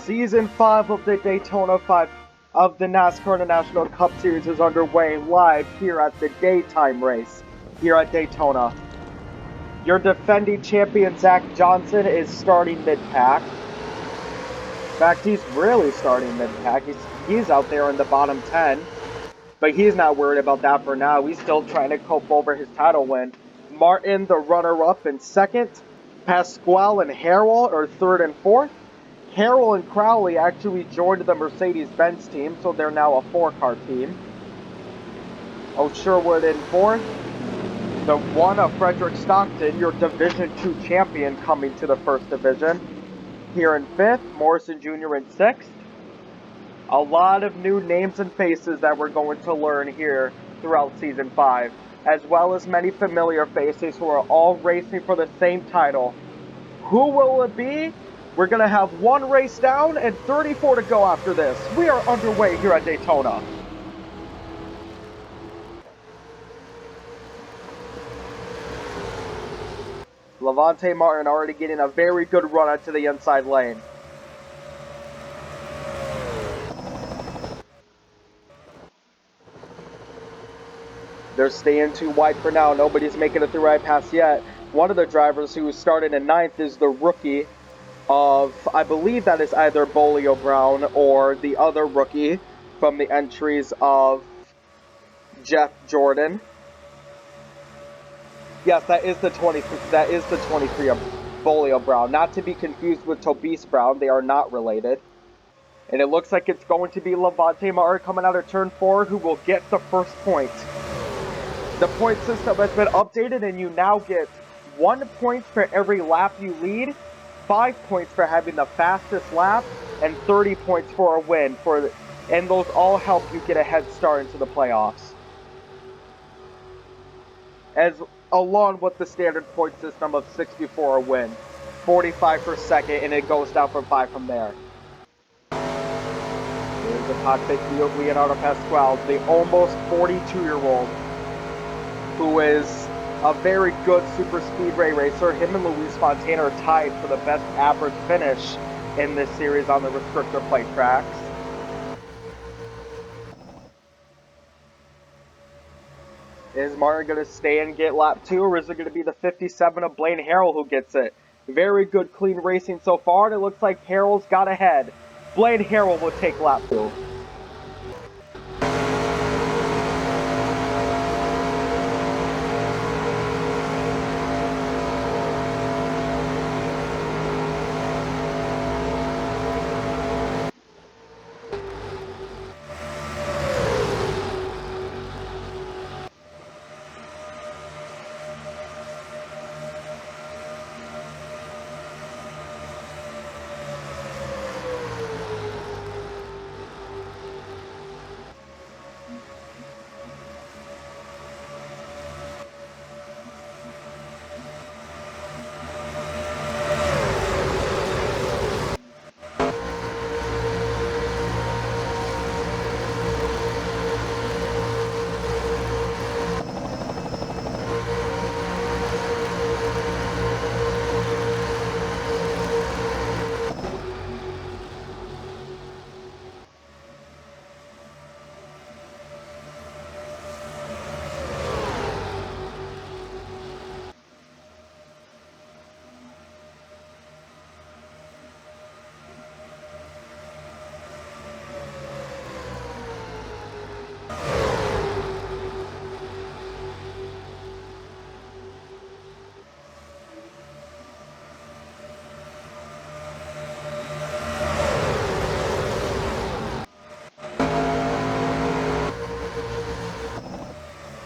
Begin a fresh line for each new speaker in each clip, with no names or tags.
Season 5 of the Daytona 5 of the NASCAR International Cup Series is underway live here at the daytime race here at Daytona. Your defending champion Zach Johnson is starting mid-pack. In fact, he's really starting mid-pack. He's out there in the bottom 10. But he's not worried about that for now. He's still trying to cope over his title win. Martin, the runner-up, in second. Pasquale and Harrell are third and fourth. Harrell and Crowley actually joined the Mercedes-Benz team, so they're now a four-car team. Sherwood in fourth. The one of Frederick Stockton, your Division II champion, coming to the first division. Here in fifth, Morrison Jr. in sixth. A lot of new names and faces that we're going to learn here throughout Season 5, as well as many familiar faces who are all racing for the same title. Who will it be? We're going to have one race down and 34 to go after this. We are underway here at Daytona. Levante Martin already getting a very good run out to the inside lane. They're staying too wide for now. Nobody's making it through right pass yet. One of the drivers who started in ninth is the rookie of, I believe that is either Bolio Brown or the other rookie from the entries of Jeff Jordan. Yes, that is the 23 of Bolio Brown. Not to be confused with Tobias Brown. They are not related. And it looks like it's going to be Levante Martin coming out of turn 4 who will get the first point. The point system has been updated and you now get 1 point for every lap you lead, 5 points for having the fastest lap, and 30 points for a win. And those all help you get a head start into the playoffs. Along with the standard point system of 60 for a win, 45 for second, and it goes down from 5 from there. Here's the cockpit view of Leonardo Pasquale, the almost 42-year-old. Who is a very good super speedway racer. Him and Luis Fontana are tied for the best average finish in this series on the restrictor plate tracks. Is Martin going to stay and get lap 2, or is it going to be the 57 of Blaine Harrell who gets it? Very good clean racing so far, and it looks like Harrell's got ahead. Blaine Harrell will take lap 2.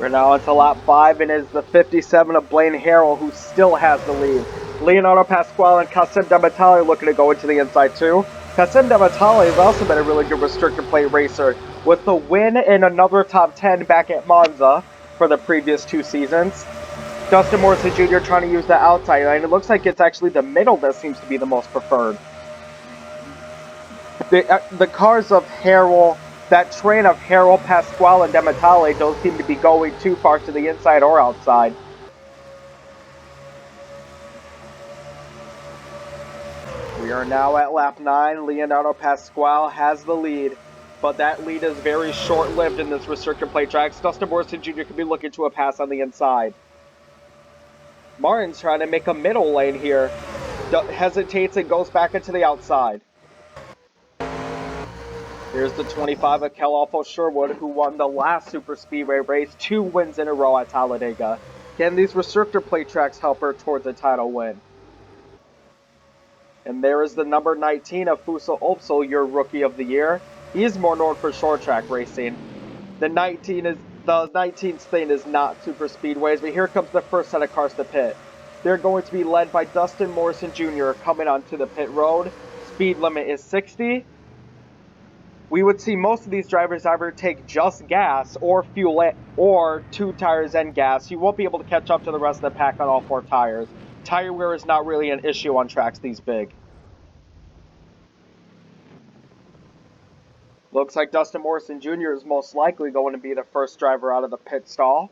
We're now into lap 5, and it's the 57 of Blaine Harrell who still has the lead. Leonardo Pasquale and Cassim Dematale looking to go into the inside too. Cassim Dematale has also been a really good restrictor plate racer with the win in another top 10 back at Monza for the previous 2 seasons. Dustin Morrison Jr. trying to use the outside line. It looks like it's actually the middle that seems to be the most preferred. The cars of Harrell, that train of Harrell, Pasquale, and Dematale don't seem to be going too far to the inside or outside. We are now at lap 9. Leonardo Pasquale has the lead, but that lead is very short-lived in this restrictor plate tracks. Dustin Morrison Jr. could be looking to a pass on the inside. Martin's trying to make a middle lane here. Hesitates and goes back into the outside. Here's the 25 of Kel Sherwood, who won the last Super Speedway race, 2 wins in a row at Talladega. Can these restrictor plate tracks help her towards a title win? And there is the number 19 of Fuso Opsal, your Rookie of the Year. He is more known for short track racing. The 19th lane is not super speedways, but here comes the first set of cars to pit. They're going to be led by Dustin Morrison Jr. coming onto the pit road. Speed limit is 60. We would see most of these drivers either take just gas or fuel or 2 tires and gas. You won't be able to catch up to the rest of the pack on all 4 tires. Tire wear is not really an issue on tracks these big. Looks like Dustin Morrison Jr. is most likely going to be the first driver out of the pit stall.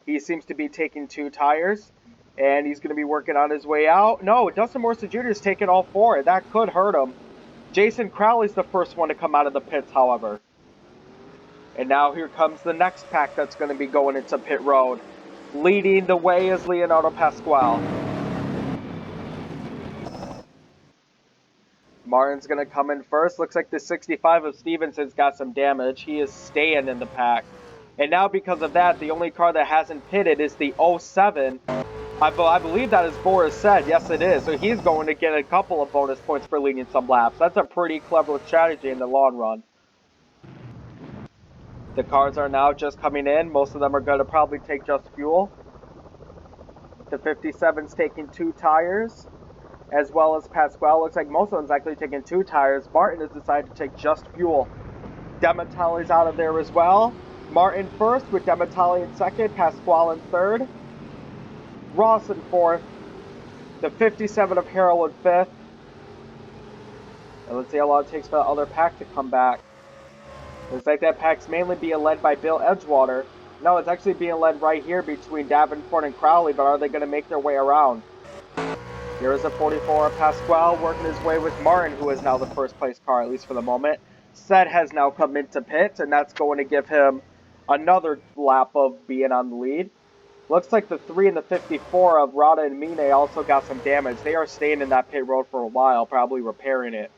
He seems to be taking 2 tires, and he's going to be working on his way out. No, Dustin Morrison Jr. is taking all 4. That could hurt him. Jason Crowley's the first one to come out of the pits, however. And now here comes the next pack that's going to be going into pit road. Leading the way is Leonardo Pasquale. Martin's going to come in first. Looks like the 65 of Stevenson's got some damage. He is staying in the pack. And now because of that, the only car that hasn't pitted is the 07. I believe that is Boris said. Yes, it is. So he's going to get a couple of bonus points for leading some laps. That's a pretty clever strategy in the long run. The cars are now just coming in. Most of them are going to probably take just fuel. The 57's taking 2 tires, as well as Pasquale. Looks like most of them's actually taking 2 tires. Martin has decided to take just fuel. Demetali's out of there as well. Martin first with Demetali in second. Pasquale in third. Ross in fourth. The 57 of Harrell in fifth. And let's see how long it takes for the other pack to come back. Looks like that pack's mainly being led by Bill Edgewater. No, it's actually being led right here between Davenport and Crowley, but are they going to make their way around? Here is a 44 of Pasquale working his way with Martin, who is now the first place car, at least for the moment. Seth has now come into pit, and that's going to give him another lap of being on the lead. Looks like the 3 and the 54 of Rada and Mine also got some damage. They are staying in that pit road for a while, probably repairing it,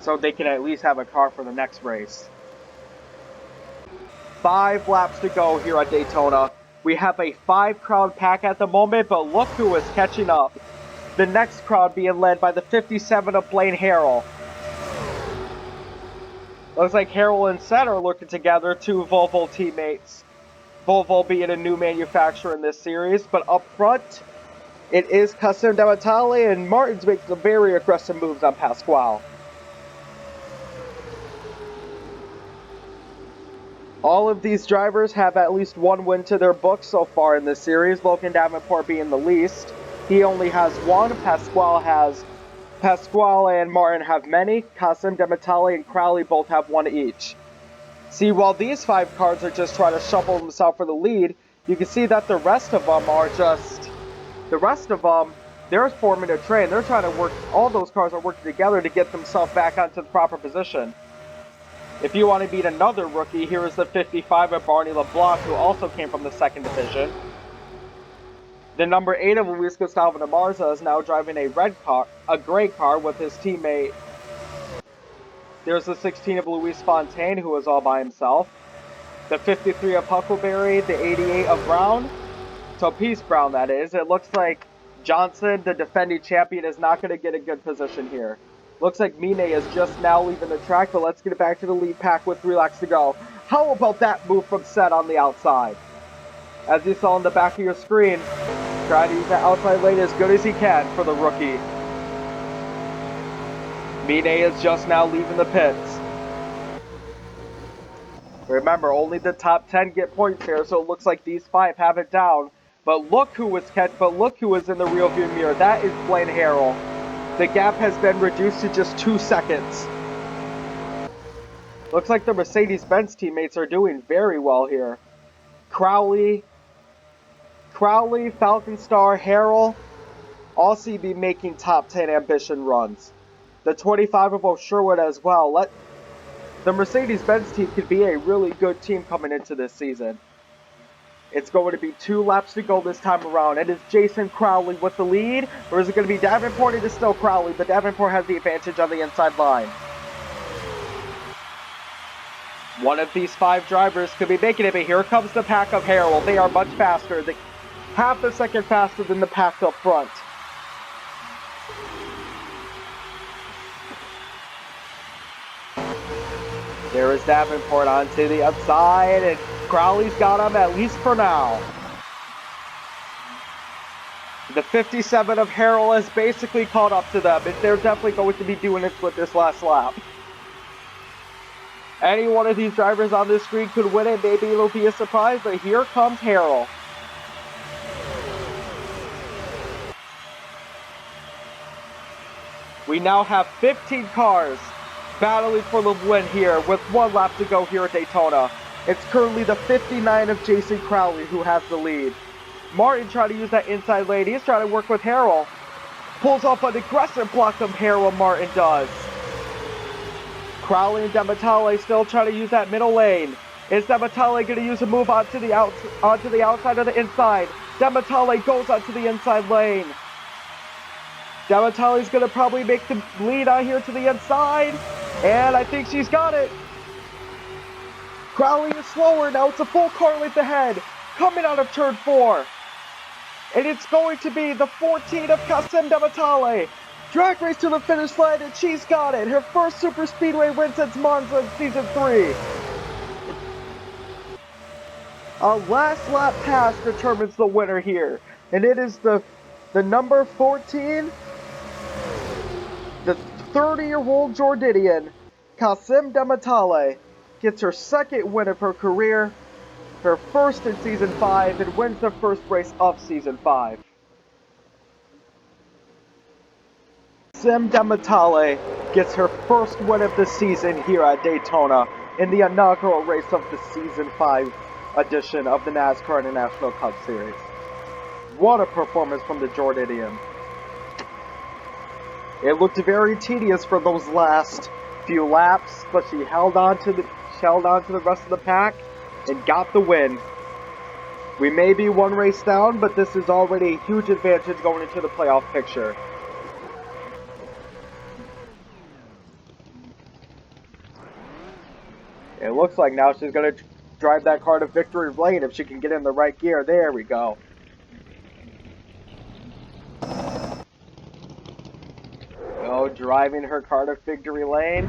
so they can at least have a car for the next race. 5 laps to go here at Daytona. We have a 5-crowd pack at the moment, but look who is catching up. The next crowd being led by the 57 of Blaine Harrell. Looks like Harrell and Seth are looking together, 2 Volvo teammates. Volvo being a new manufacturer in this series, but up front, it is Custom Demetali, and Martin's making some very aggressive moves on Pasquale. All of these drivers have at least 1 win to their books so far in this series, Logan Davenport being the least. He only has 1. Pasquale and Martin have many. Custom Demetali and Crowley both have 1 each. See, while these 5 cars are just trying to shuffle themselves for the lead, you can see that the rest of them are just... they're forming a train. They're trying to work... All those cars are working together to get themselves back onto the proper position. If you want to beat another rookie, here is the 55 of Barney LeBlanc, who also came from the 2nd division. The number 8 of Luis Gustavo Namarza is now driving a gray car with his teammate. There's the 16 of Luis Fontaine, who is all by himself. The 53 of Huckleberry, the 88 of Brown. So Peace Brown, that is. It looks like Johnson, the defending champion, is not going to get a good position here. Looks like Mine is just now leaving the track, but let's get it back to the lead pack with 3 laps to go. How about that move from Seth on the outside? As you saw on the back of your screen, trying to use that outside lane as good as he can for the rookie. Mine is just now leaving the pits. Remember, only the top 10 get points here, so it looks like these 5 have it down. But look who was in the rearview mirror. That is Blaine Harrell. The gap has been reduced to just 2 seconds. Looks like the Mercedes-Benz teammates are doing very well here. Crowley, Falconstar, Harrell all seem to be making top 10 ambition runs. The 25 of both Sherwood as well. The Mercedes-Benz team could be a really good team coming into this season. It's going to be 2 laps to go this time around. And is Jason Crowley with the lead? Or is it going to be Davenport? It is still Crowley, but Davenport has the advantage on the inside line. One of these 5 drivers could be making it, but here comes the pack of Harrell. They are much faster. Half a second faster than the pack up front. There is Davenport onto the outside, and Crowley's got him, at least for now. The 57 of Harrell has basically caught up to them, and they're definitely going to be doing it with this last lap. Any one of these drivers on this screen could win it. Maybe it'll be a surprise, but here comes Harrell. We now have 15 cars battling for the win here with 1 lap to go here at Daytona. It's currently the 59 of Jason Crowley who has the lead. Martin trying to use that inside lane. He's trying to work with Harrell. Pulls off an aggressive block of Harrell, Martin does. Crowley and Dematale still trying to use that middle lane. Is Dematale going to use a move onto the outside of the inside? Dematale goes onto the inside lane. Dematale's going to probably make the lead out here to the inside. And I think she's got it. Crowley is slower. Now it's a full car length ahead. Coming out of turn 4. And it's going to be the 14 of Kasim Dematale. Drag race to the finish line, and she's got it. Her first super speedway win since Monza in season 3. A last lap pass determines the winner here. And it is the number 14, the 30-year-old Jordanian, Kasim Dematale, gets her second win of her career, her first in season 5, and wins the first race of season 5. Kasim Dematale gets her first win of the season here at Daytona in the inaugural race of the season 5 edition of the NASCAR International Cup Series. What a performance from the Jordanian. It looked very tedious for those last few laps, but she held on to the rest of the pack and got the win. We may be 1 race down, but this is already a huge advantage going into the playoff picture. It looks like now she's going to drive that car to victory lane if she can get in the right gear. There we go. Oh, driving her car to victory lane.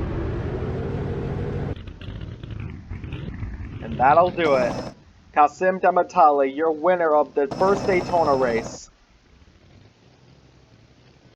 And that'll do it. Kasim Dematale, your winner of the first Daytona race.